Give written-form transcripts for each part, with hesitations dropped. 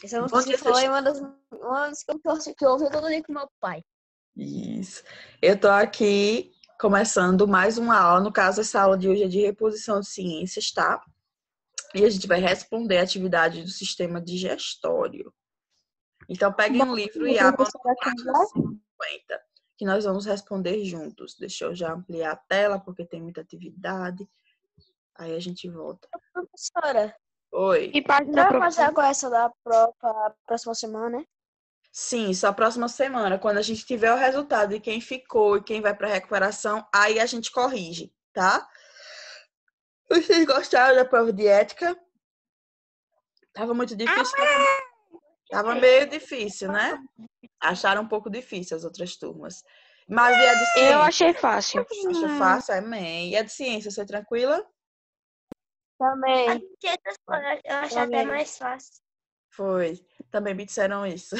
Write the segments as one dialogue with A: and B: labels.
A: Essa
B: Bom
A: música
B: dia,
A: que falou é uma das que eu ouvi todo dia com meu pai.
B: Isso. Eu tô aqui começando mais uma aula. No caso, essa aula de hoje é de reposição de ciências, tá? E a gente vai responder a atividade do sistema digestório. Então, peguem um livro e abram na página 50, que nós vamos responder juntos. Deixa eu já ampliar a tela, porque tem muita atividade. Aí a gente volta.
A: Professora,
B: Oi.
C: Que página,
A: você vai fazer
C: professora?
A: a correção da prova para a próxima semana, né?
B: Sim, só a próxima semana, quando a gente tiver o resultado de quem ficou e quem vai para recuperação, aí a gente corrige, tá? Vocês gostaram da prova de ética? Tava muito difícil? Tava meio difícil, né? Acharam um pouco difícil as outras turmas. Mas e a de
C: Eu
B: ciência?
C: achei fácil.
B: Achou fácil? Amém. E a de ciência, você é tranquila?
A: Também.
D: Eu acho até mais fácil.
B: Foi. Também me disseram isso.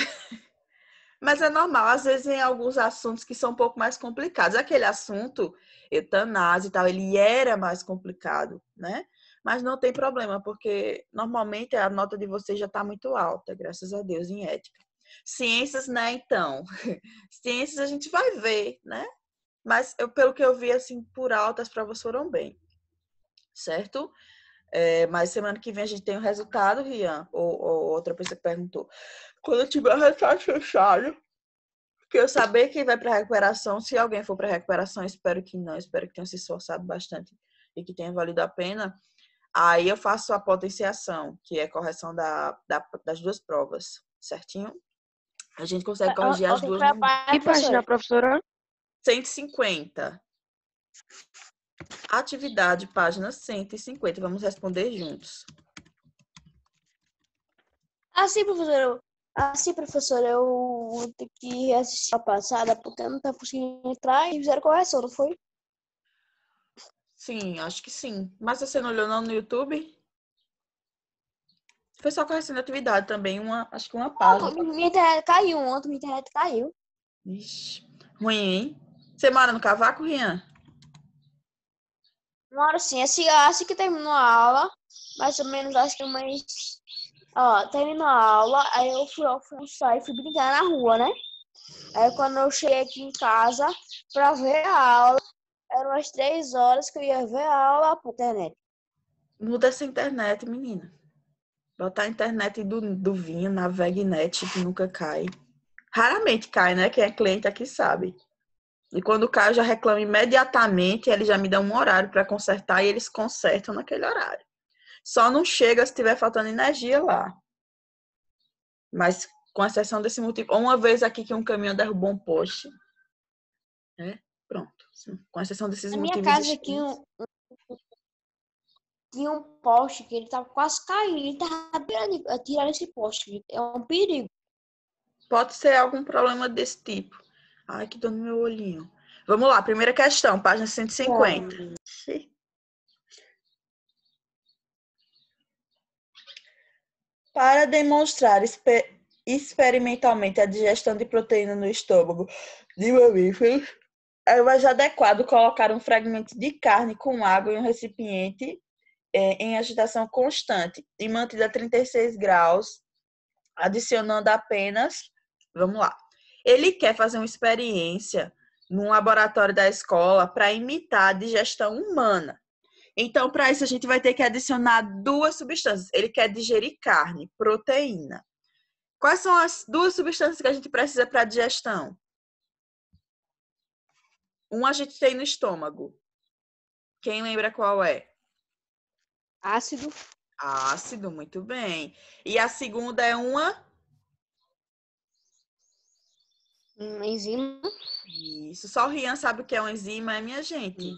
B: Mas é normal, às vezes em alguns assuntos que são um pouco mais complicados. Aquele assunto, eutanásia e tal, ele era mais complicado, né? Mas não tem problema, porque normalmente a nota de vocês já está muito alta, graças a Deus, em ética. Ciências, né, então? Ciências a gente vai ver, né? Mas pelo que eu vi, assim, por alto, as provas foram bem, certo? Mas semana que vem a gente tem o resultado, Rian, ou outra pessoa que perguntou. Quando eu tiver o resultado fechado, porque eu saber quem vai para recuperação, se alguém for para recuperação, espero que não, espero que tenha se esforçado bastante e que tenha valido a pena. Aí eu faço a potenciação, que é correção das duas provas, certinho? A gente consegue corrigir as duas no
C: Que página, professora?
B: 150. Atividade, página 150. Vamos responder juntos.
A: Assim, professora, eu vou ter que assistir a passada porque eu não estava conseguindo entrar e fizeram correção, não foi?
B: Sim, acho que sim. Mas você não olhou não no YouTube? Foi só correção de atividade também, acho que uma página.
A: Minha internet caiu ontem, minha internet caiu.
B: Ixi, ruim, hein? Você mora no Cavaco, Rian?
A: Uma hora sim, assim que terminou a aula, mais ou menos, acho que umas... Ó, terminou a aula, aí eu fui almoçar e fui brincar na rua, né? Aí quando eu cheguei aqui em casa pra ver a aula, eram umas 3 horas que eu ia ver a aula por internet.
B: Muda essa internet, menina. Botar a internet do vinho na VegNet, que nunca cai. Raramente cai, né? Quem é cliente aqui sabe. E quando cai, eu já reclamo imediatamente. Eles já me dão um horário para consertar e eles consertam naquele horário. Só não chega se estiver faltando energia lá. Mas com exceção desse motivo. Uma vez aqui que um caminhão derrubou um poste. Né? Pronto. Com exceção desses
A: Na minha
B: motivos
A: casa
B: extremos.
A: tinha um poste que ele tava quase caindo. Ele tava tirando esse poste. É um perigo.
B: Pode ser algum problema desse tipo. Ai, que dor no meu olhinho. Vamos lá, primeira questão, página 150. Para demonstrar experimentalmente a digestão de proteína no estômago de mamíferos, é mais adequado colocar um fragmento de carne com água em um recipiente em agitação constante e mantido a 36 graus, adicionando apenas... Vamos lá. Ele quer fazer uma experiência num laboratório da escola para imitar a digestão humana. Então, para isso, a gente vai ter que adicionar duas substâncias. Ele quer digerir carne, proteína. Quais são as duas substâncias que a gente precisa para a digestão? Uma a gente tem no estômago. Quem lembra qual é?
A: Ácido.
B: Ácido, muito bem. E a segunda é uma?
A: Enzima.
B: Isso. Só o Rian sabe o que é uma enzima, é, minha gente?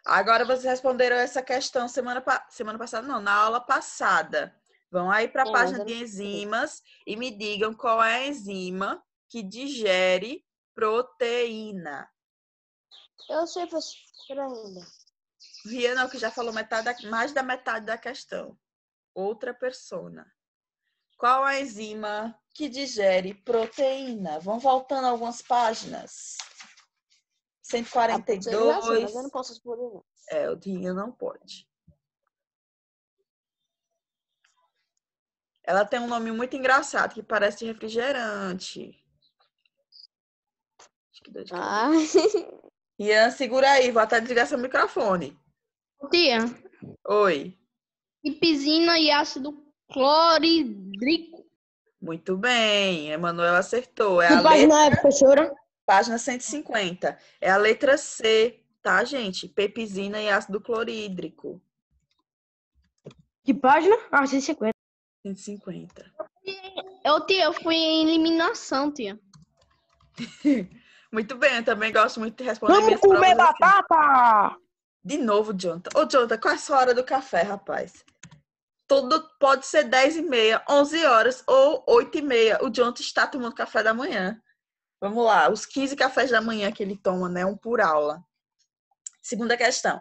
B: Agora vocês responderam essa questão semana passada, não, na aula passada. Vão aí para a página de enzimas e me digam qual é a enzima que digere proteína.
A: Eu sei, professora, ainda.
B: Rian é o que já falou mais da metade da questão. Outra persona. Qual a enzima que digere proteína? Vão voltando algumas páginas. 142.
A: Mas eu não posso responder, não.
B: O Rian não pode. Ela tem um nome muito engraçado, que parece refrigerante. Acho que dor de cabeça.
A: Ah,
B: Ian, segura aí, vou até desligar seu microfone.
C: Tia,
B: Oi.
C: pipizina e ácido clorídrico.
B: Muito bem, Emanuela acertou. É a
C: Que página
B: letra,
C: é, professora?
B: página 150. É a letra C, tá, gente? Pepsina e ácido clorídrico.
C: Que página? Ah, 150.
B: 150.
C: Eu fui em eliminação, tia.
B: Muito bem, eu também gosto muito de responder
C: Vamos
B: minhas
C: comer
B: provas assim.
C: batata!
B: De novo, Jonathan. Ô, Jonathan, qual é a sua hora do café, rapaz? Tudo pode ser 10h30, 11 horas ou 8h30. O Jonathan está tomando café da manhã. Vamos lá, os 15 cafés da manhã que ele toma, né? Um por aula. Segunda questão.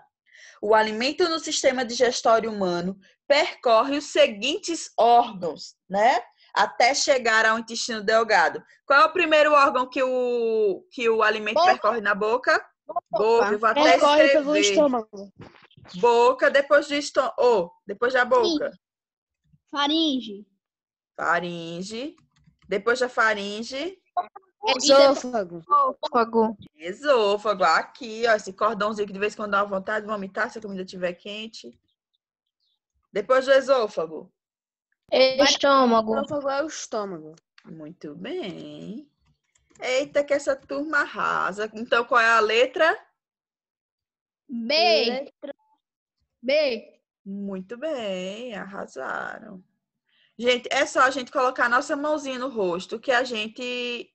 B: O alimento no sistema digestório humano percorre os seguintes órgãos, né? Até chegar ao intestino delgado. Qual é o primeiro órgão que o alimento percorre na boca? Boca. Eu vou até
C: Percorre pelo
B: escrever.
C: estômago.
B: Boca, depois do estômago. Oh, depois da boca.
C: Faringe.
B: Faringe. Depois da faringe.
A: esôfago.
C: Esôfago.
B: Esôfago. Aqui, ó. Esse cordãozinho que de vez em quando dá uma vontade de vomitar se a comida estiver quente. Depois do esôfago.
C: Estômago.
A: Esôfago é o estômago.
B: Muito bem. Eita, que essa turma arrasa. Então, qual é a letra?
C: B. B.
B: Muito bem, arrasaram. Gente, é só a gente colocar a nossa mãozinha no rosto que a gente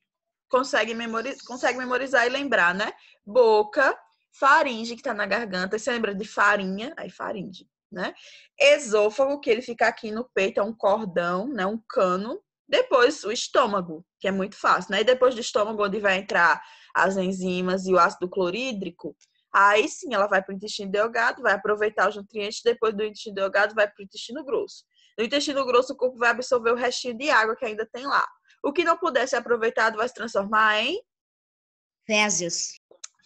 B: consegue memorizar e lembrar, né? Boca, faringe, que tá na garganta. Você lembra de farinha? Aí, faringe, né? Esôfago, que ele fica aqui no peito, é um cordão, né? Um cano. Depois, o estômago, que é muito fácil, né? E depois do estômago, onde vai entrar as enzimas e o ácido clorídrico, aí sim ela vai para o intestino delgado, vai aproveitar os nutrientes, depois do intestino delgado vai para o intestino grosso. No intestino grosso, o corpo vai absorver o restinho de água que ainda tem lá. O que não puder ser aproveitado vai se transformar em
A: Fezes.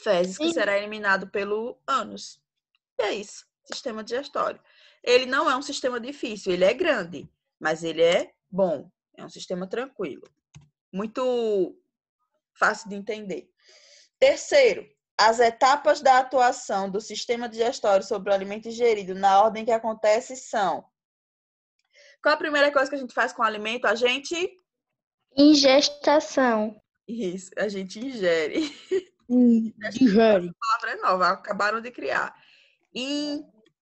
B: fezes, que será eliminado pelo ânus. E é isso, sistema digestório. Ele não é um sistema difícil, ele é grande, mas ele é bom. É um sistema tranquilo. Muito fácil de entender. Terceiro, as etapas da atuação do sistema digestório sobre o alimento ingerido na ordem que acontece são: qual a primeira coisa que a gente faz com o alimento? A gente
C: Ingestação.
B: Isso, a gente ingere.
C: Digere.
B: A palavra é nova, acabaram de criar. E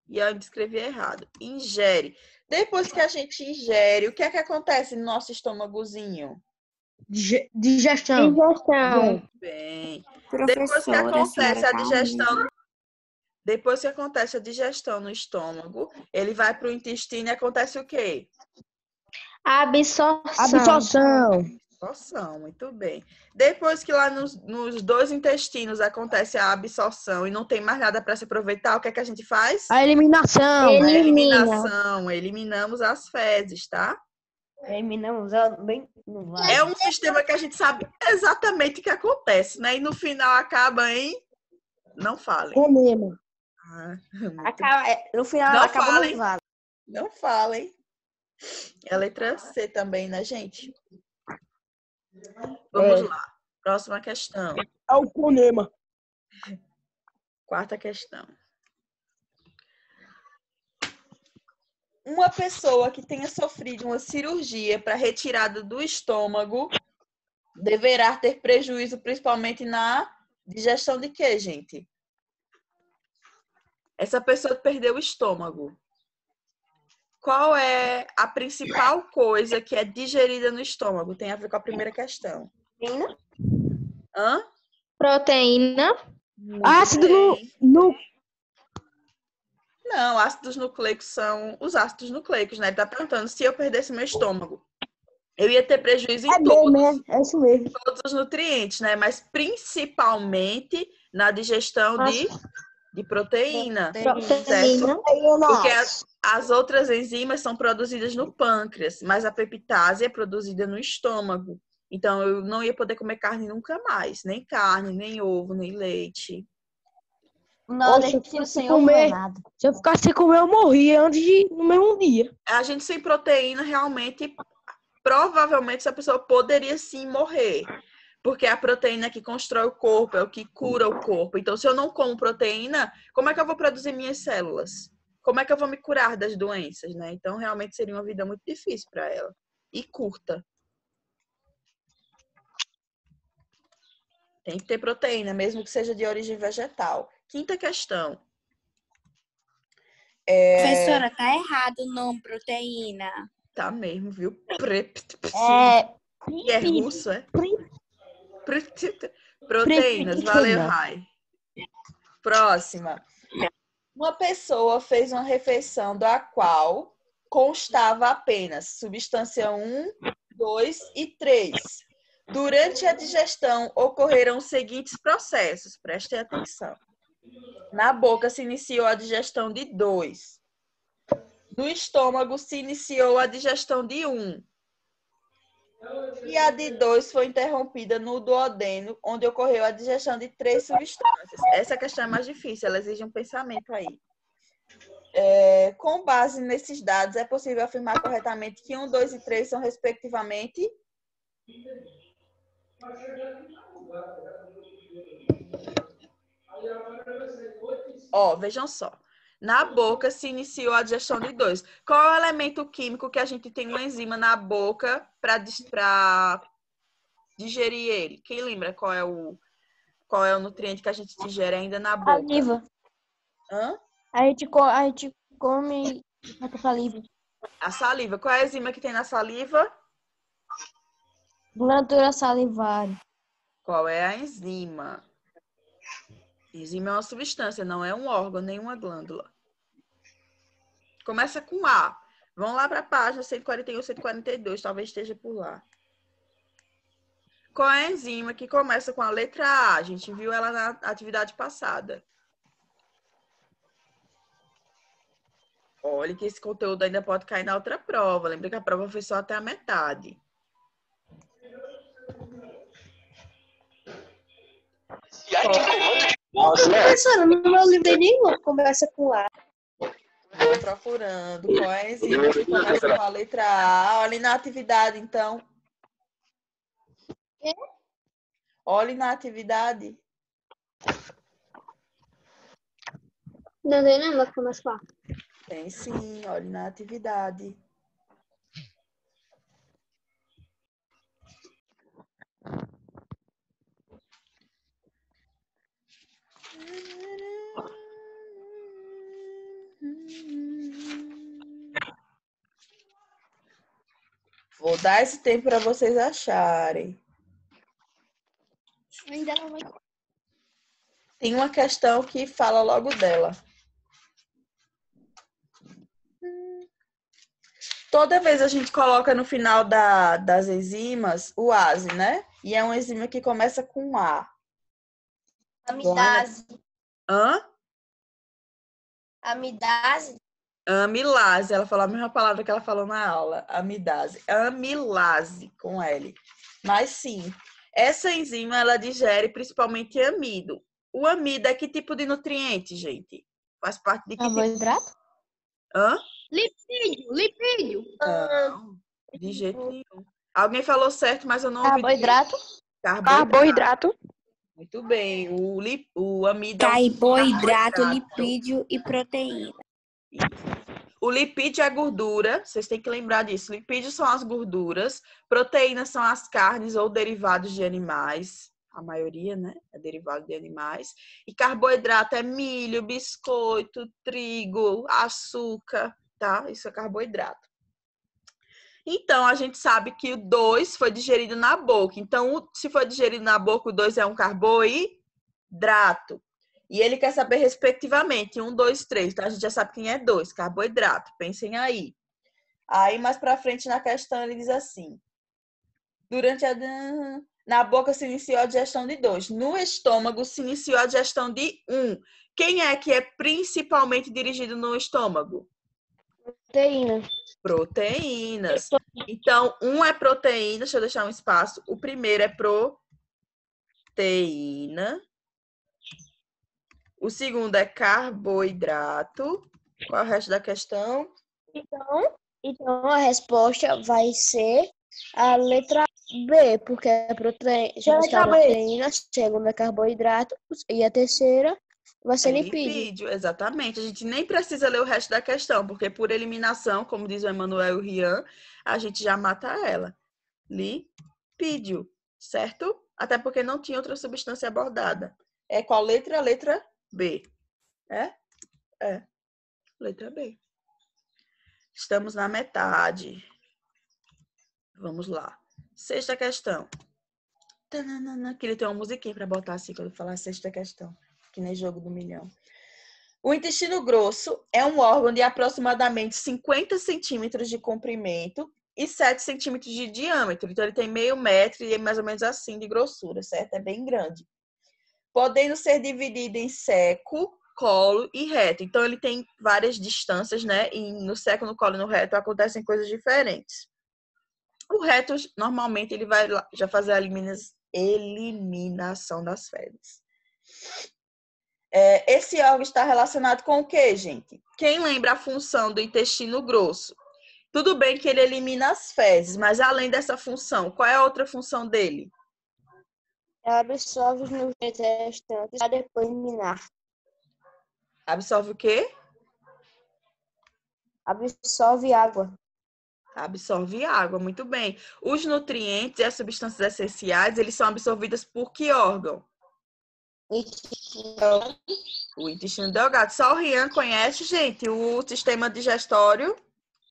B: eu escrevi errado. Ingere. Depois que a gente ingere, o que é que acontece no nosso estômagozinho?
C: Digestão.
B: Muito bem. Depois que acontece a digestão, depois que acontece a digestão no estômago, ele vai para o intestino e acontece o quê?
C: Absorção.
B: Absorção, muito bem. Depois que lá nos dois intestinos acontece a absorção e não tem mais nada para se aproveitar, o que é que a gente faz?
C: A eliminação.
B: A eliminação. Eliminamos as fezes, tá?
A: Eliminamos bem.
B: É um sistema que a gente sabe exatamente o que acontece, né? E no final acaba em... Não falem.
C: Fonema.
A: No final,
B: Não
A: acaba
B: falem.
A: no vaso.
B: Não falem. É a letra C também, né, gente? Vamos lá. Próxima questão.
C: É o fonema.
B: Quarta questão. Uma pessoa que tenha sofrido uma cirurgia para retirada do estômago deverá ter prejuízo principalmente na digestão de quê, gente? Essa pessoa perdeu o estômago. Qual é a principal coisa que é digerida no estômago? Tem a ver com a primeira questão. Hã?
C: Proteína.
B: Muito
C: Ácido
B: bem.
C: no
B: Não, ácidos nucleicos são os ácidos nucleicos, né? Ele tá perguntando se eu perdesse meu estômago. Eu ia ter prejuízo em
C: É isso mesmo.
B: todos os nutrientes, né? Mas principalmente na digestão de proteína. Certo? Porque as outras enzimas são produzidas no pâncreas, mas a peptase é produzida no estômago. Então, eu não ia poder comer carne nunca mais. Nem carne, nem ovo, nem leite.
A: O
C: Nossa,
A: nordestino
C: se
A: sem ovo não é
C: comer-
A: nada.
C: Se eu ficasse sem comer, eu morria no mesmo dia.
B: A gente sem proteína, realmente, provavelmente essa pessoa poderia sim morrer. Porque é a proteína que constrói o corpo, é o que cura o corpo. Então, se eu não como proteína, como é que eu vou produzir minhas células? Como é que eu vou me curar das doenças, né? Então, realmente seria uma vida muito difícil para ela. E curta. Tem que ter proteína, mesmo que seja de origem vegetal. Quinta questão.
E: Professora, tá errado o nome proteína.
B: Tá mesmo, viu? E é russo, é? Proteínas, valeu, Rai. Próxima. Uma pessoa fez uma refeição da qual constava apenas substância 1, 2 e 3. Durante a digestão ocorreram os seguintes processos, prestem atenção. Na boca se iniciou a digestão de 2. No estômago se iniciou a digestão de 1. E a de 2 foi interrompida no duodeno, onde ocorreu a digestão de 3 substâncias. Essa questão é mais difícil, ela exige um pensamento aí. Com base nesses dados, é possível afirmar corretamente que 1, 2 e 3 são, respectivamente, vejam só. Na boca se iniciou a digestão de 2. Qual é o elemento químico que a gente tem uma enzima na boca para digerir ele? Quem lembra qual é o nutriente que a gente digere ainda na boca?
A: Saliva.
B: Hã?
A: A gente come a saliva.
B: A saliva. Qual é a enzima que tem na saliva?
A: Glândula salivar.
B: Qual é a enzima? Enzima é uma substância, não é um órgão, nem uma glândula. Começa com A. Vamos lá para a página 141, 142, talvez esteja por lá. Qual é a enzima que começa com a letra A? A gente viu ela na atividade passada. Olha que esse conteúdo ainda pode cair na outra prova. Lembra que a prova foi só até a metade.
E: Professora, no meu livro nenhum começa com A.
B: Estou procurando. Qual é a enzima que começa com a letra A? Olhe na atividade, então. Olhe na atividade.
D: Não tem nenhuma que começa com A.
B: Tem sim, olhe na atividade. Vou dar esse tempo para vocês acharem.
D: Ainda não vai.
B: Tem uma questão que fala logo dela. Toda vez a gente coloca no final das enzimas o ase, né? E é uma enzima que começa com A.
D: Amidase.
B: Hã?
D: Amidase.
B: Amilase. Ela falou a mesma palavra que ela falou na aula. Amidase. Amilase, com L. Mas sim, essa enzima, ela digere principalmente amido. O amido é que tipo de nutriente, gente? Faz parte de que tipo?
A: Carboidrato?
B: Hã?
C: Lipídio.
B: Não, de jeito nenhum. Alguém falou certo, mas eu não ouvi.
A: Carboidrato?
C: Carboidrato.
B: Muito bem. O amido é um
E: Carboidrato, lipídio e proteína.
B: O lipídio é a gordura, vocês têm que lembrar disso. Lipídios são as gorduras, proteínas são as carnes ou derivados de animais. A maioria, né, é derivado de animais. E carboidrato é milho, biscoito, trigo, açúcar, tá? Isso é carboidrato. Então, a gente sabe que o 2 foi digerido na boca. Então, se foi digerido na boca, o 2 é um carboidrato. E ele quer saber, respectivamente, 1, 2, 3. Então, a gente já sabe quem é 2, carboidrato. Pensem aí. Aí, mais pra frente na questão, ele diz assim. Na boca se iniciou a digestão de 2. No estômago se iniciou a digestão de 1. Quem é que é principalmente dirigido no estômago?
A: Proteína.
B: Proteínas. Então, 1 é proteína. Deixa eu deixar um espaço. O primeiro é proteína. O segundo é carboidrato. Qual é o resto da questão?
A: Então a resposta vai ser a letra B, porque é proteína,
E: Letra B.
A: proteína, a segunda é carboidrato e a terceira vai ser lipídio.
B: Lipídio, exatamente. A gente nem precisa ler o resto da questão, porque por eliminação, como diz o Emanuel e o Rian, a gente já mata ela. Lipídio, certo? Até porque não tinha outra substância abordada. É qual letra? Letra B. É? É. Letra B. Estamos na metade. Vamos lá. Sexta questão. Tananana. Queria ter uma musiquinha para botar assim quando eu falar sexta questão. Que nem jogo do milhão. O intestino grosso é um órgão de aproximadamente 50 centímetros de comprimento e 7 centímetros de diâmetro. Então, ele tem meio metro e é mais ou menos assim de grossura, certo? É bem grande. Podendo ser dividido em seco, colo e reto. Então, ele tem várias distâncias, né? E no seco, no colo e no reto acontecem coisas diferentes. O reto, normalmente, ele vai já fazer a eliminação das fezes. Esse órgão está relacionado com o quê, gente? Quem lembra a função do intestino grosso? Tudo bem que ele elimina as fezes, mas além dessa função, qual é a outra função dele?
A: Absorve os nutrientes restantes para depois eliminar.
B: Absorve o quê?
A: Absorve água.
B: Absorve água, muito bem. Os nutrientes e as substâncias essenciais, eles são absorvidos por que órgão? O intestino delgado. Só o Rian conhece, gente, o sistema digestório.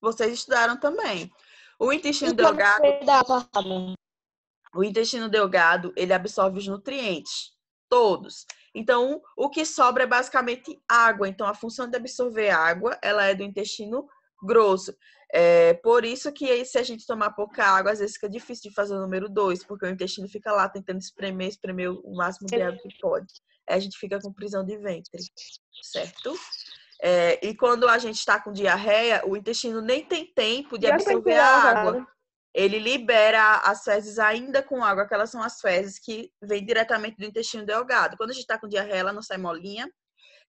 B: Vocês estudaram também. O intestino delgado, ele absorve os nutrientes, todos. Então, o que sobra é basicamente água. Então, a função de absorver água, ela é do intestino grosso. Por isso que se a gente tomar pouca água, às vezes fica difícil de fazer o número 2, porque o intestino fica lá tentando espremer o máximo de água que pode. Aí a gente fica com prisão de ventre, certo? E quando a gente está com diarreia, o intestino nem tem tempo de absorver a água. Ele libera as fezes ainda com água, aquelas são as fezes que vêm diretamente do intestino delgado. Quando a gente está com diarreia, ela não sai molinha,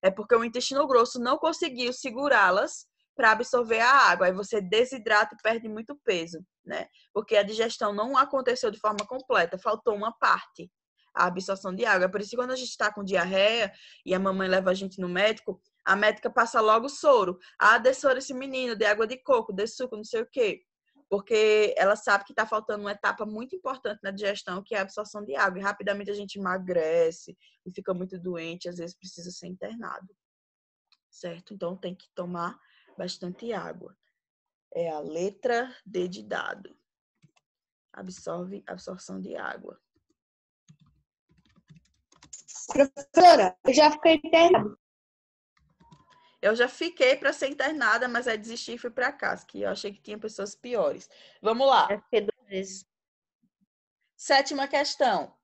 B: é porque o intestino grosso não conseguiu segurá-las para absorver a água. Aí você desidrata e perde muito peso, né? Porque a digestão não aconteceu de forma completa, faltou uma parte, a absorção de água. Por isso que quando a gente está com diarreia e a mamãe leva a gente no médico, a médica passa logo soro. Dê soro esse menino, dê água de coco, dê suco, não sei o quê. Porque ela sabe que está faltando uma etapa muito importante na digestão, que é a absorção de água. E rapidamente a gente emagrece e fica muito doente, às vezes precisa ser internado. Certo? Então tem que tomar bastante água. É a letra D de dado. Absorção de água.
E: Professora, eu já fiquei internada.
B: Eu já fiquei para ser internada, mas aí desisti e fui para casa, que eu achei que tinha pessoas piores. Vamos lá.
E: Eu fiquei 2 vezes.
B: Sétima questão.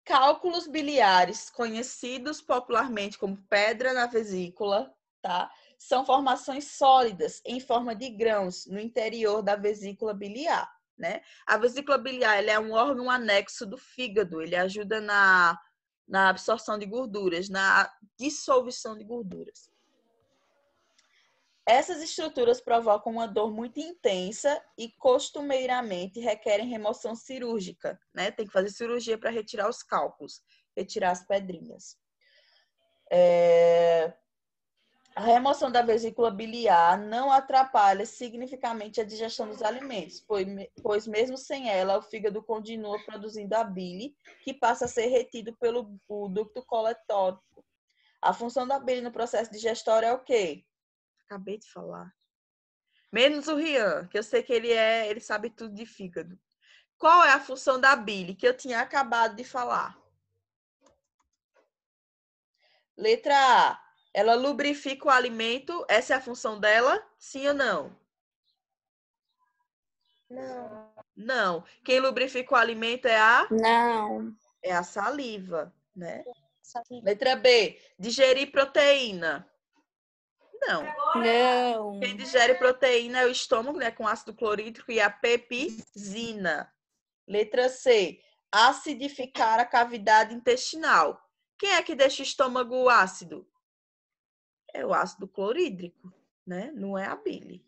B: Cálculos biliares, conhecidos popularmente como pedra na vesícula, tá? São formações sólidas em forma de grãos no interior da vesícula biliar, né? A vesícula biliar, ela é um órgão anexo do fígado, ele ajuda na absorção de gorduras, na dissolução de gorduras. Essas estruturas provocam uma dor muito intensa e costumeiramente requerem remoção cirúrgica, né? Tem que fazer cirurgia para retirar os cálculos, retirar as pedrinhas. A remoção da vesícula biliar não atrapalha significativamente a digestão dos alimentos, pois mesmo sem ela, o fígado continua produzindo a bile, que passa a ser retido pelo ducto coletórico. A função da bile no processo digestório é o quê? Acabei de falar. Menos o Rian, que eu sei que ele sabe tudo de fígado. Qual é a função da bile que eu tinha acabado de falar? Letra A. Ela lubrifica o alimento. Essa é a função dela? Sim ou não?
A: Não.
B: Não. Quem lubrifica o alimento é a saliva, né? Letra B. Digerir proteína. Não. Quem digere proteína é o estômago, né, com ácido clorídrico e a pepsina. Letra C. Acidificar a cavidade intestinal. Quem é que deixa o estômago ácido? É o ácido clorídrico, né? Não é a bile.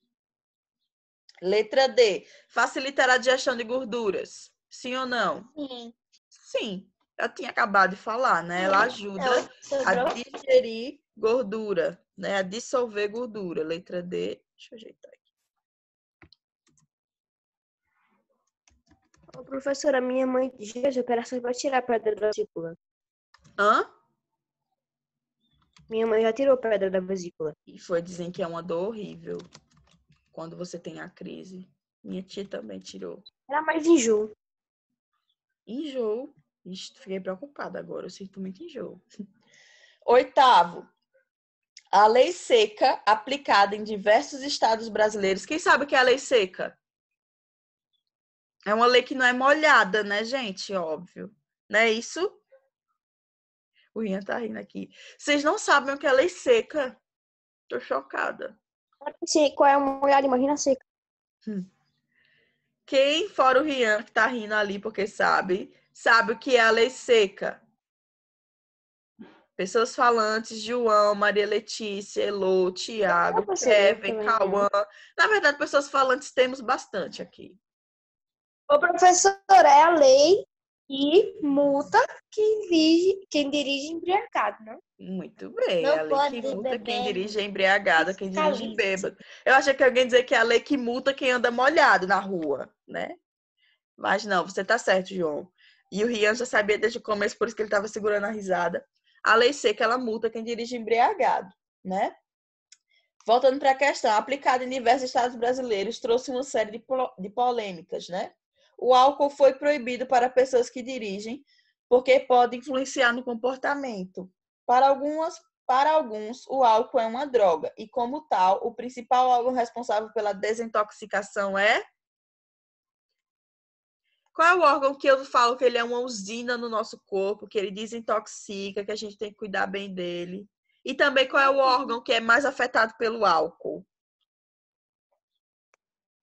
B: Letra D. Facilitará a digestão de gorduras. Sim ou não?
D: Sim.
B: Sim. Eu tinha acabado de falar, né? Ela ajuda a
D: Sobrou?
B: digerir gordura, né? A dissolver gordura. Letra D. Deixa eu ajeitar aqui.
A: Ô, professora, minha mãe fez operação para tirar a pedra da vesícula.
B: Hã?
A: Minha mãe já tirou a pedra da vesícula.
B: E foi dizendo que é uma dor horrível quando você tem a crise. Minha tia também tirou.
A: Era mais enjoo.
B: Enjoo. Ixi, fiquei preocupada agora. Eu sinto muito enjoo. Oitavo. A lei seca aplicada em diversos estados brasileiros. Quem sabe o que é a lei seca? É uma lei que não é molhada, né, gente? Óbvio. Não é isso? O Ian tá rindo aqui. Vocês não sabem o que é lei seca? Tô chocada.
A: Sei qual é uma olhada, imagina seca.
B: Quem, fora o Rian, que tá rindo ali porque sabe o que é a lei seca? Pessoas falantes, João, Maria Letícia, Elô, Tiago, Kevin, Cauã. Na verdade, pessoas falantes temos bastante aqui.
E: Ô, professora, é a lei que multa quem dirige embriagado, não?
B: Muito bem.
D: Não
B: A lei que
D: pode
B: multa quem
D: beber.
B: dirige embriagado, quem dirige
D: Fiscalize.
B: bêbado. Eu achei que alguém dizer que é a lei que multa quem anda molhado na rua, né? Mas não, você tá certo, João. E o Rian já sabia desde o começo, por isso que ele estava segurando a risada. A lei seca, ela multa quem dirige embriagado, né? Voltando para a questão, aplicada em diversos estados brasileiros, trouxe uma série de polêmicas, né? O álcool foi proibido para pessoas que dirigem, porque pode influenciar no comportamento. Para alguns, o álcool é uma droga, e como tal, o principal órgão responsável pela desintoxicação é... Qual é o órgão que eu falo que ele é uma usina no nosso corpo, que ele desintoxica, que a gente tem que cuidar bem dele? E também qual é o órgão que é mais afetado pelo álcool?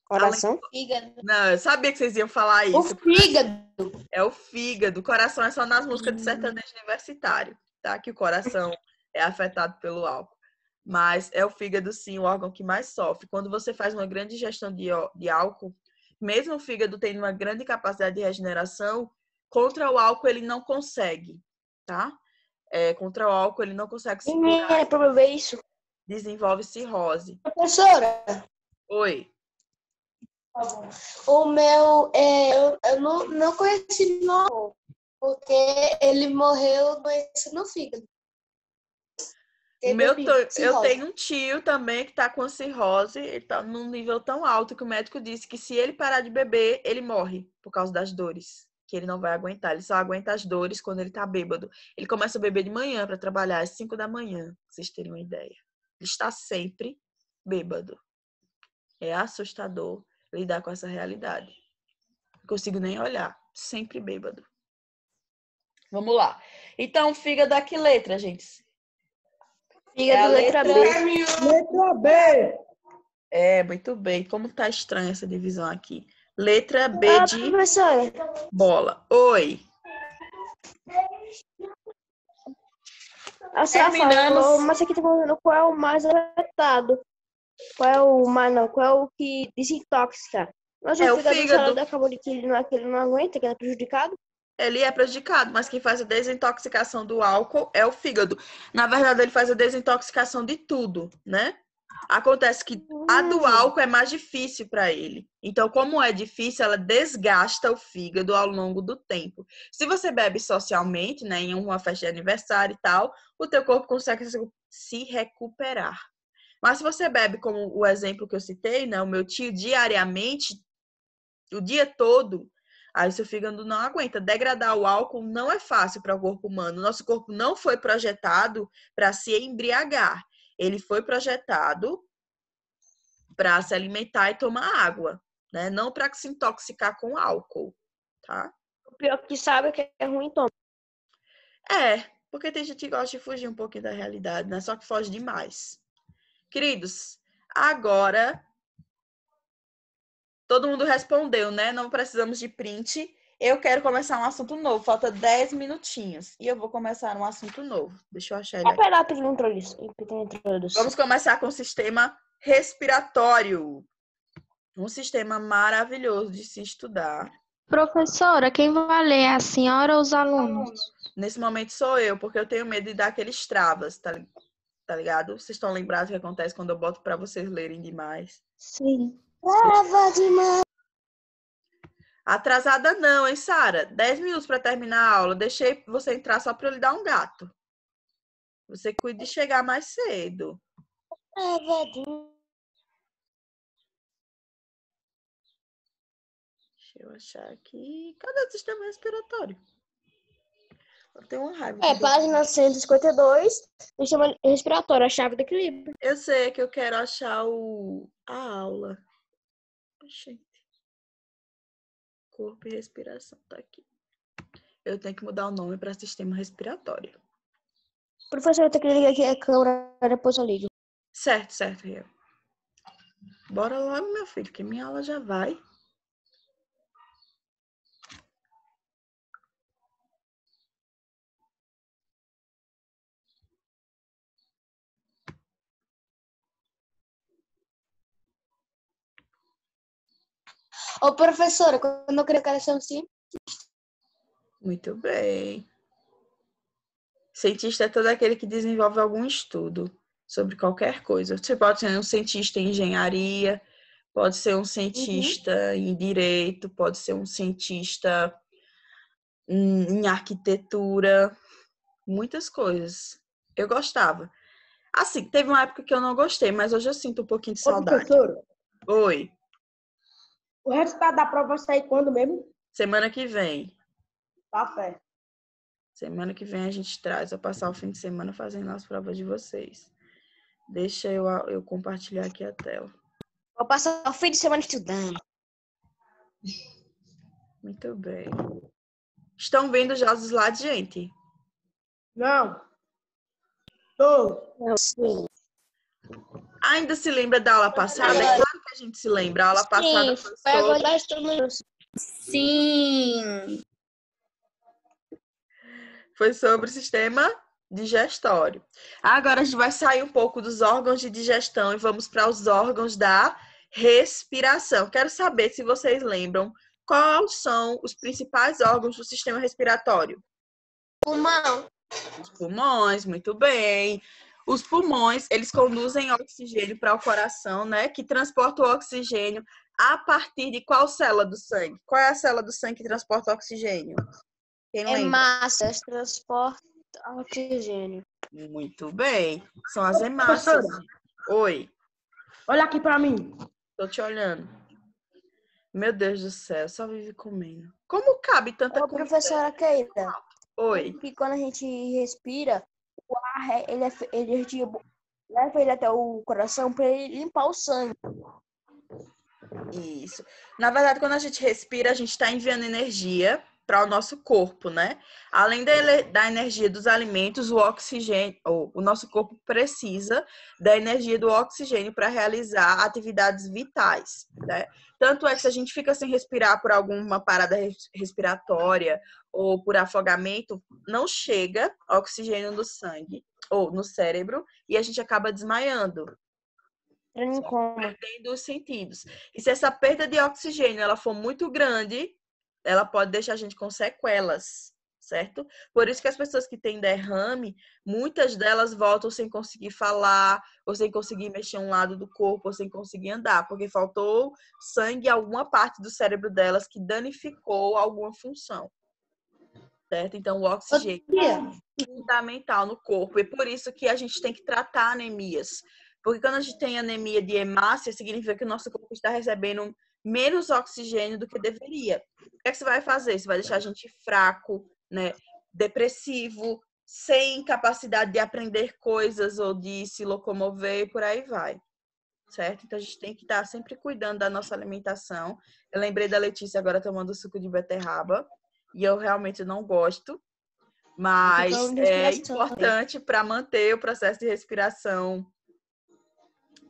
A: Coração?
D: Fígado.
B: Não, eu sabia que vocês iam falar
E: O
B: isso.
E: fígado.
B: É o fígado. O coração é só nas músicas de sertanejo universitário, tá? Que o coração é afetado pelo álcool. Mas é o fígado, sim, o órgão que mais sofre. Quando você faz uma grande ingestão de álcool, mesmo o fígado tendo uma grande capacidade de regeneração, contra o álcool ele não consegue, tá? Contra o álcool ele não consegue se curar.
A: Menina, pra beber isso.
B: Desenvolve cirrose.
E: Professora,
B: Oi.
E: o meu, eu não conheci meu avô, porque ele morreu doença no fígado.
B: Eu tenho um tio também que tá com cirrose, ele tá num nível tão alto que o médico disse que se ele parar de beber, ele morre por causa das dores, que ele não vai aguentar. Ele só aguenta as dores quando ele tá bêbado. Ele começa a beber de manhã para trabalhar às 5 da manhã, pra vocês terem uma ideia. Ele está sempre bêbado. É assustador lidar com essa realidade. Não consigo nem olhar, sempre bêbado. Vamos lá. Então, fígado da que letra, gente?
A: Fígado, letra B.
E: Letra B.
B: É, muito bem. Como tá estranha essa divisão aqui. Letra B
A: Ah,
B: de
A: professora.
B: bola. Oi.
A: A senhora falou, mas aqui tá falando qual é o mais afetado. Qual é o mais, não, qual é o que desintoxica. Mas
B: É
A: o
B: o
A: fígado, a
B: fígado.
A: senhora acabou de que ele não aguenta, que ele é prejudicado.
B: Ele é prejudicado, mas quem faz a desintoxicação do álcool é o fígado. Na verdade, ele faz a desintoxicação de tudo, né? Acontece que a do álcool é mais difícil para ele. Então, como é difícil, ela desgasta o fígado ao longo do tempo. Se você bebe socialmente, né, em uma festa de aniversário e tal, o teu corpo consegue se recuperar. Mas se você bebe, como o exemplo que eu citei, né, o meu tio, diariamente, o dia todo, aí seu fígado não aguenta. Degradar o álcool não é fácil para o corpo humano. Nosso corpo não foi projetado para se embriagar. Ele foi projetado para se alimentar e tomar água, né? Não para se intoxicar com álcool, tá?
A: O pior que sabe é que é ruim, toma.
B: Porque tem gente que gosta de fugir um pouquinho da realidade, né? Só que foge demais. Queridos, agora todo mundo respondeu, né? Não precisamos de print. Eu quero começar um assunto novo. Falta 10 minutinhos. E eu vou começar um assunto novo. Deixa eu achar ele aqui.
A: Pera, pequena introdução.
B: Vamos começar com o sistema respiratório. Um sistema maravilhoso de se estudar.
C: Professora, quem vai ler é a senhora ou os alunos?
B: Nesse momento sou eu, porque eu tenho medo de dar aqueles travas, tá ligado? Vocês estão lembrados do que acontece quando eu boto pra vocês lerem demais?
C: Sim.
A: Trava demais.
B: Atrasada não, hein, Sara? 10 minutos pra terminar a aula. Deixei você entrar só pra eu lhe dar um gato. Você cuida de chegar mais cedo.
A: Trava demais.
B: Deixa eu achar aqui. Cadê o sistema respiratório? Eu tenho uma raiva.
A: Página 152, sistema respiratório, a chave do equilíbrio.
B: Eu sei que eu quero achar a aula. Gente. Corpo e respiração tá aqui. Eu tenho que mudar o nome para sistema respiratório.
A: Professor, eu tenho que ligar aqui a câmera, depois eu ligo.
B: Certo, Ria. Bora logo, meu filho, que minha aula já vai.
E: Ô, professora, quando eu queria ser um cientista.
B: Muito bem. Cientista é todo aquele que desenvolve algum estudo sobre qualquer coisa. Você pode ser um cientista em engenharia, pode ser um cientista em direito, pode ser um cientista em arquitetura, muitas coisas. Eu gostava. Assim, teve uma época que eu não gostei, mas hoje eu sinto um pouquinho de saudade.
F: Professora,
B: Oi,
F: o resultado da prova vai sair quando mesmo?
B: semana que vem.
F: Tá certo.
B: Semana que vem a gente traz. Eu passar o fim de semana fazendo as provas de vocês. Deixa eu compartilhar aqui a tela.
A: Vou passar o fim de semana estudando.
B: Muito bem. Estão vendo já os slides, gente?
F: Não. Tô.
A: Sim.
B: Ainda se lembra da aula passada? É claro que a gente se lembra. A aula passada foi
A: Foi agora
B: sobre...
A: da história.
E: Sim.
B: Foi sobre o sistema digestório. Agora a gente vai sair um pouco dos órgãos de digestão e vamos para os órgãos da respiração. Quero saber se vocês lembram quais são os principais órgãos do sistema respiratório.
E: Pulmão.
B: Os pulmões, muito bem. Os pulmões, eles conduzem oxigênio para o coração, né? Que transporta o oxigênio a partir de qual célula do sangue? Qual é a célula do sangue que transporta o oxigênio? Quem lembra?
A: Massa, transporta oxigênio.
B: Muito bem. São as hemácias. Oi,
F: Olha aqui pra mim.
B: tô te olhando. Meu Deus do céu, só vive comendo. Como cabe tanta
A: Ô,
B: comida?
A: professora Keila,
B: Oi.
A: que quando a gente respira, o ar, ele leva ele até o coração para ele limpar o sangue.
B: Isso. Na verdade, quando a gente respira, a gente está enviando energia para o nosso corpo, né? Além da energia dos alimentos, o oxigênio, o nosso corpo precisa da energia do oxigênio para realizar atividades vitais, né? Tanto é que se a gente fica sem respirar por alguma parada respiratória ou por afogamento, não chega oxigênio no sangue ou no cérebro e a gente acaba desmaiando,
A: Entrando em coma.
B: perdendo os sentidos. E se essa perda de oxigênio ela for muito grande, ela pode deixar a gente com sequelas, certo? Por isso que as pessoas que têm derrame, muitas delas voltam sem conseguir falar, ou sem conseguir mexer um lado do corpo, ou sem conseguir andar, porque faltou sangue em alguma parte do cérebro delas que danificou alguma função, certo? Então, o oxigênio é fundamental no corpo, e por isso que a gente tem que tratar anemias. Porque quando a gente tem anemia de hemácia, significa que o nosso corpo está recebendo menos oxigênio do que deveria. O que é que você vai fazer? Você vai deixar a gente fraco, né? Depressivo, sem capacidade de aprender coisas ou de se locomover e por aí vai. Certo? Então a gente tem que estar sempre cuidando da nossa alimentação. Eu lembrei da Letícia agora tomando suco de beterraba e eu realmente não gosto, mas é importante para manter o processo de respiração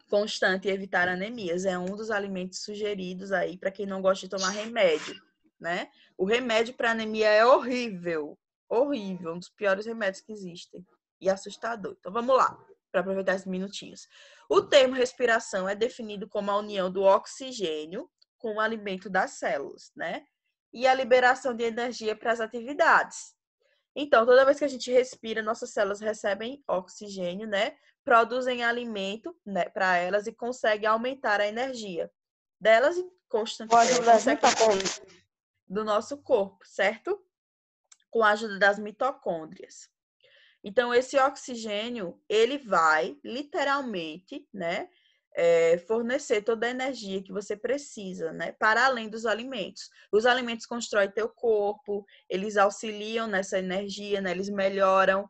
B: constante e evitar anemias. É um dos alimentos sugeridos aí para quem não gosta de tomar remédio. né? O remédio para anemia é horrível. Horrível, um dos piores remédios que existem. E assustador. Então, vamos lá, para aproveitar esses minutinhos. O termo respiração é definido como a união do oxigênio com o alimento das células, né? E a liberação de energia para as atividades. Então, toda vez que a gente respira, nossas células recebem oxigênio, né? Produzem alimento, né, para elas e conseguem aumentar a energia delas e consequentemente do nosso corpo, certo? Com a ajuda das mitocôndrias. Então, esse oxigênio, ele vai literalmente, né, fornecer toda a energia que você precisa, né, para além dos alimentos. Os alimentos constroem teu corpo, eles auxiliam nessa energia, né, eles melhoram.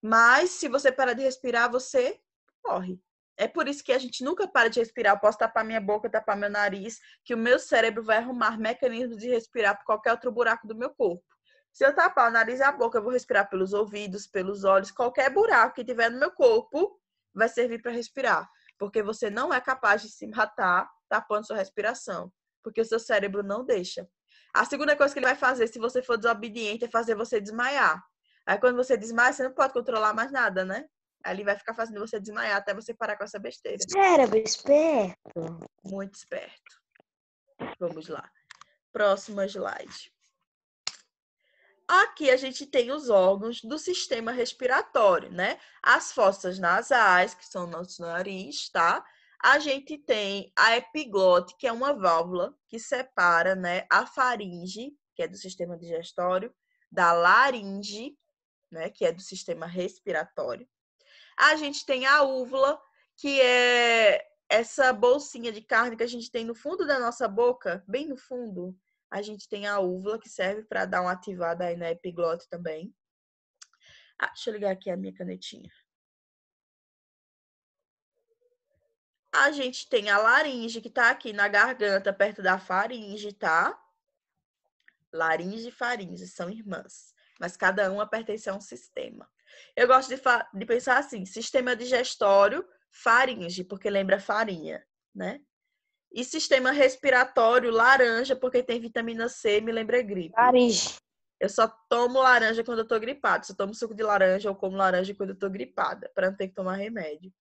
B: Mas, se você parar de respirar, você morre. É por isso que a gente nunca para de respirar. Eu posso tapar minha boca, tapar meu nariz, que o meu cérebro vai arrumar mecanismos de respirar por qualquer outro buraco do meu corpo. Se eu tapar o nariz e a boca, eu vou respirar pelos ouvidos, pelos olhos, qualquer buraco que tiver no meu corpo vai servir para respirar. Porque você não é capaz de se matar tapando sua respiração. Porque o seu cérebro não deixa. A segunda coisa que ele vai fazer, se você for desobediente, é fazer você desmaiar. Aí quando você desmaia, você não pode controlar mais nada, né? Aí ele vai ficar fazendo você desmaiar até você parar com essa besteira.
A: Cérebro esperto.
B: Muito esperto. Vamos lá. Próximo slide. Aqui a gente tem os órgãos do sistema respiratório, né? As fossas nasais, que são o nosso nariz, tá? A gente tem a epiglote, que é uma válvula que separa, né, a faringe, que é do sistema digestório, da laringe, né, que é do sistema respiratório. A gente tem a úvula, que é essa bolsinha de carne que a gente tem no fundo da nossa boca, bem no fundo. A gente tem a úvula, que serve para dar uma ativada aí na epiglote também. Deixa eu ligar aqui a minha canetinha. A gente tem a laringe, que está aqui na garganta, perto da faringe, tá? Laringe e faringe são irmãs, mas cada uma pertence a um sistema. Eu gosto de pensar assim, sistema digestório, faringe, porque lembra farinha, né? E sistema respiratório, laranja, porque tem vitamina C, me lembra gripe.
A: Faringe.
B: Eu só tomo laranja quando eu tô gripada. Se eu tomo suco de laranja, eu como laranja quando eu tô gripada, para não ter que tomar remédio.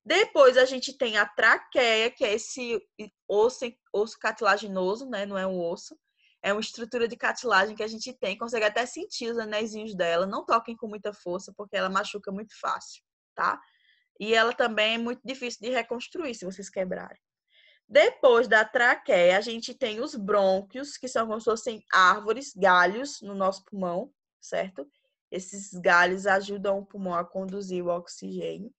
B: Depois a gente tem a traqueia, que é esse osso cartilaginoso, né? Não é um osso. É uma estrutura de cartilagem que a gente tem. Consegue até sentir os anéisinhos dela. Não toquem com muita força, porque ela machuca muito fácil, tá? E ela também é muito difícil de reconstruir, se vocês quebrarem. Depois da traqueia, a gente tem os brônquios, que são como se fossem árvores, galhos no nosso pulmão, certo? Esses galhos ajudam o pulmão a conduzir o oxigênio.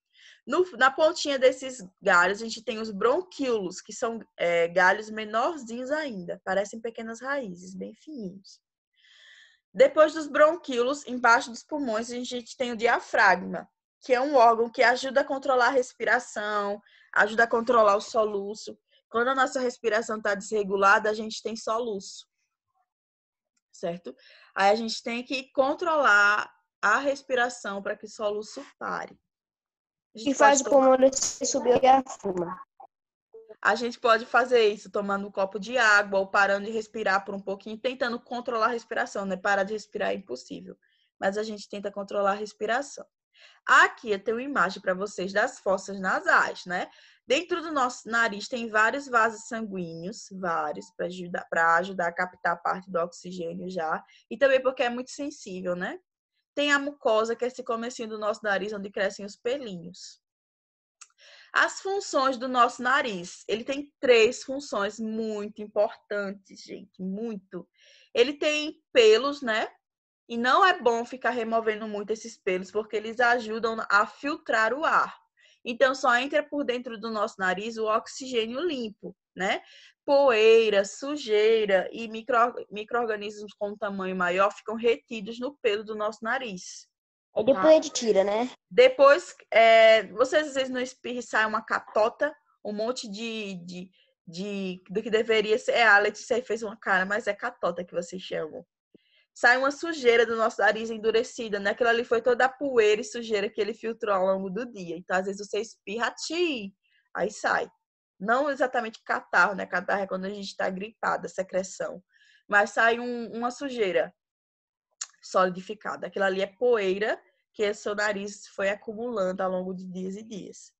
B: Na pontinha desses galhos, a gente tem os bronquíolos, que são galhos menorzinhos ainda, parecem pequenas raízes, bem fininhos. Depois dos bronquíolos, embaixo dos pulmões, a gente tem o diafragma, que é um órgão que ajuda a controlar a respiração, ajuda a controlar o soluço. Quando a nossa respiração está desregulada, a gente tem soluço, certo? Aí a gente tem que controlar a respiração para que o soluço pare.
A: E faz o pulmão subir a fuma.
B: A gente pode fazer isso tomando um copo de água ou parando de respirar por um pouquinho, tentando controlar a respiração, né? Parar de respirar é impossível, mas a gente tenta controlar a respiração. Aqui eu tenho uma imagem para vocês das fossas nasais, né? Dentro do nosso nariz tem vários vasos sanguíneos, vários, para ajudar a captar parte do oxigênio já, e também porque é muito sensível, né? Tem a mucosa, que é esse comecinho do nosso nariz, onde crescem os pelinhos. As funções do nosso nariz. Ele tem 3 funções muito importantes, gente, muito. Ele tem pelos, né? E não é bom ficar removendo muito esses pelos, porque eles ajudam a filtrar o ar. Então, só entra por dentro do nosso nariz o oxigênio limpo, né? Poeira, sujeira e micro-organismos com tamanho maior ficam retidos no pelo do nosso nariz.
A: Aí depois ele tira, né?
B: Depois, vocês às vezes no espirro e sai uma catota, um monte do que deveria ser. A Letícia aí fez uma cara, mas é catota que vocês chamam. Sai uma sujeira do nosso nariz endurecida, né? Aquilo ali foi toda a poeira e sujeira que ele filtrou ao longo do dia. Então, às vezes você espirra, aí sai. Não exatamente catarro, né? Catarro é quando a gente está gripada, secreção. mas sai uma sujeira solidificada. Aquilo ali é poeira que o seu nariz foi acumulando ao longo de dias e dias.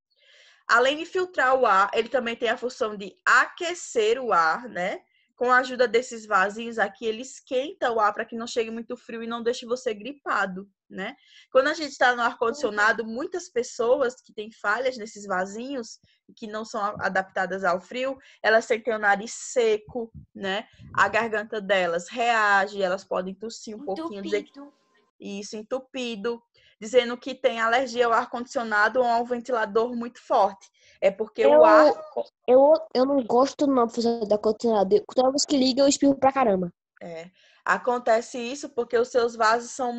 B: Além de filtrar o ar, ele também tem a função de aquecer o ar, né? Com a ajuda desses vasinhos aqui, ele esquenta o ar para que não chegue muito frio e não deixe você gripado, né? Quando a gente está no ar-condicionado, muitas pessoas que têm falhas nesses vasinhos, que não são adaptadas ao frio, elas sentem o nariz seco, né? A garganta delas reage, elas podem tossir um pouquinho, dizer que isso, entupido, dizendo que tem alergia ao ar-condicionado ou ao ventilador muito forte. É porque o ar...
A: Eu não gosto não de fazer da condicionado. Toda vez que liga, eu espirro pra caramba.
B: Acontece isso porque os seus vasos são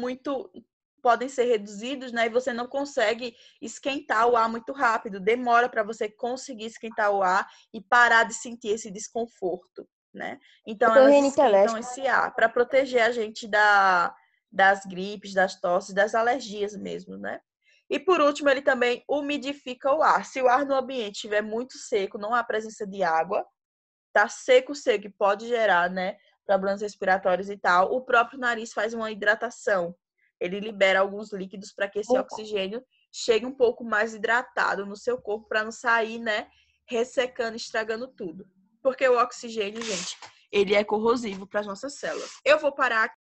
B: podem ser reduzidos, né? E você não consegue esquentar o ar muito rápido. Demora para você conseguir esquentar o ar e parar de sentir esse desconforto, né? Então, elas esquentam esse ar para proteger a gente das gripes, das tosses, das alergias mesmo, né? E por último, ele também umidifica o ar. Se o ar no ambiente estiver muito seco, não há presença de água, tá seco, e pode gerar, né, problemas respiratórios e tal. O próprio nariz faz uma hidratação. Ele libera alguns líquidos para que esse oxigênio chegue um pouco mais hidratado no seu corpo para não sair, né, ressecando, estragando tudo. Porque o oxigênio, gente, ele é corrosivo para as nossas células. Eu vou parar aqui.